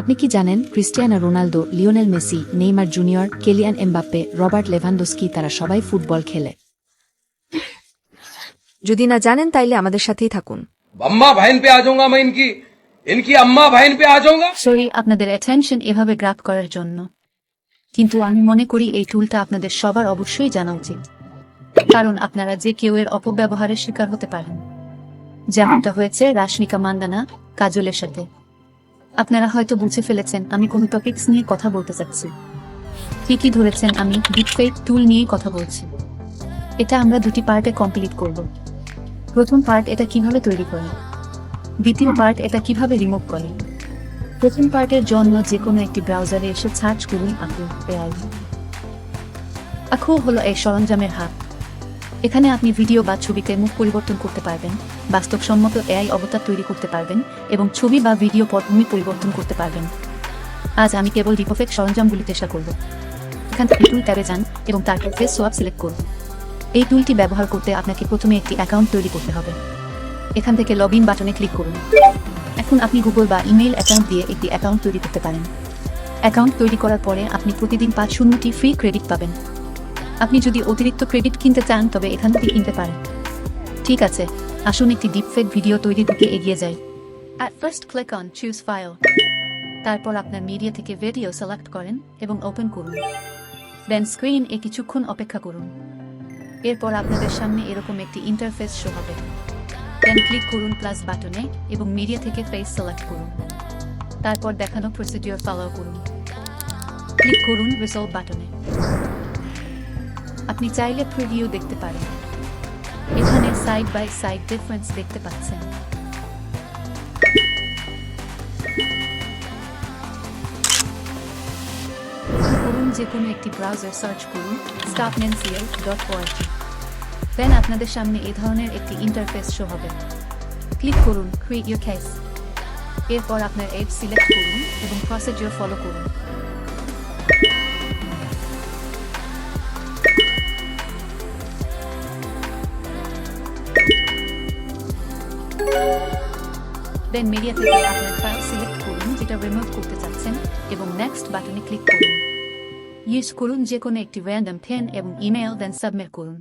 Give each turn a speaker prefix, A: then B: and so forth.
A: আপনি কি জানেন Cristiano Ronaldo, Lionel Messi, Neymar junior, Kylian Mbappe, Robert Lewandowski তারা সবাই ফুটবল খেলে?
B: যদি না জানেন তাইলে আমাদের সাথেই থাকুন।
C: अम्मा बहन पे आ जाऊंगा मैं इनकी इनकी अम्मा बहन पे आ जाऊंगा।
A: সরি আপনাদের অ্যাটেনশন এভাবে গ্রাব করার জন্য, কিন্তু আমি মনে করি এই টুলটা আপনাদের সবার অবশ্যই জানা উচিত, কারণ আপনারা যে কেউ এর অপব্যবহারের শিকার হতে পারেন, যেমনটা হয়েছে রাশমিকা মান্দানা কাজলের সাথে। আপনারা হয়তো বুঝে ফেলেছেন আমি কোন টপিকস নিয়ে কথা বলতে চাচ্ছি। ঠিকই ধরেছেন, আমি ডিপফেক টুল নিয়ে কথা বলছি। এটা আমরা দুটি পার্টে কমপ্লিট করব। প্রথম পার্ট এটা কিভাবে তৈরি করে, দ্বিতীয় পার্ট এটা কিভাবে রিমুভ করে। প্রথম পার্টের জন্য যে কোনো একটি ব্রাউজারে এসে সার্চ করুন আকু এআই। আকু হলো এই সরঞ্জামের হাত। এখানে আপনি ভিডিও বা ছবিতে মুখ পরিবর্তন করতে পারবেন, বাস্তবসম্মত এআই অবতার তৈরি করতে পারবেন এবং ছবি বা ভিডিও পটভূমি পরিবর্তন করতে পারবেন। আজ আমি কেবল ডিপফেক সরঞ্জামগুলি চেষ্টা করব। এখান থেকে টুল ট্যাবে যান এবং তারপর ফেস সোয়াপ সিলেক্ট করুন। এই টুলটি ব্যবহার করতে আপনাকে প্রথমে একটি অ্যাকাউন্ট তৈরি করতে হবে। এখান থেকে লগ ইন বাটনে ক্লিক করুন। এখন আপনি গুগল বা ইমেইল অ্যাকাউন্ট দিয়ে একটি অ্যাকাউন্ট তৈরি করতে পারেন। অ্যাকাউন্ট তৈরি করার পরে আপনি প্রতিদিন ৫০টি ফ্রি ক্রেডিট পাবেন। আপনি যদি অতিরিক্ত ক্রেডিট কিনতে চান তবে এখান থেকে কিনতে পারেন। ঠিক আছে, আসুন একটি ডিপফেক ভিডিও তৈরির দিকে এগিয়ে যাই। At first click on choose file। তারপর আপনার মিডিয়া থেকে ভিডিও সিলেক্ট করেন এবং ওপেন করুন। দেন স্ক্রিন এ কিছুক্ষণ অপেক্ষা করুন। এরপর আপনাদের সামনে এরকম একটি ইন্টারফেস শো হবে। দেন ক্লিক করুন প্লাস বাটনে এবং মিডিয়া থেকে ফেস সিলেক্ট করুন। তারপর দেখানো প্রসিডিওর ফলো করুন। ক্লিক করুন রিজলভ বাটনে। আপনি চাইলে প্রিভিউ দেখতে পারেন। এখানে সাইড বাই সাইড ডিফারেন্স দেখতে পাচ্ছেন। করুন যে কোনো একটি ব্রাউজার সার্চ করুন startnencial.org। দেন আপনাদের সামনে এই ধরনের একটি ইন্টারফেস শো হবে। ক্লিক করুন ক্রিয়েট ইউর কেস। এরপর আপনার এজ সিলেক্ট করুন এবং প্রসিডিওর ফলো করুন। দেন মিডিয়া থেকে আপনার ফাইল সিলেক্ট করুন যেটা রিমুভ করতে চাচ্ছেন এবং নেক্সট বাটনে ক্লিক করুন। ইউজ করুন যে কোনো একটি র্যান্ডম পেন এবং ইমেল, দেন সাবমিট করুন।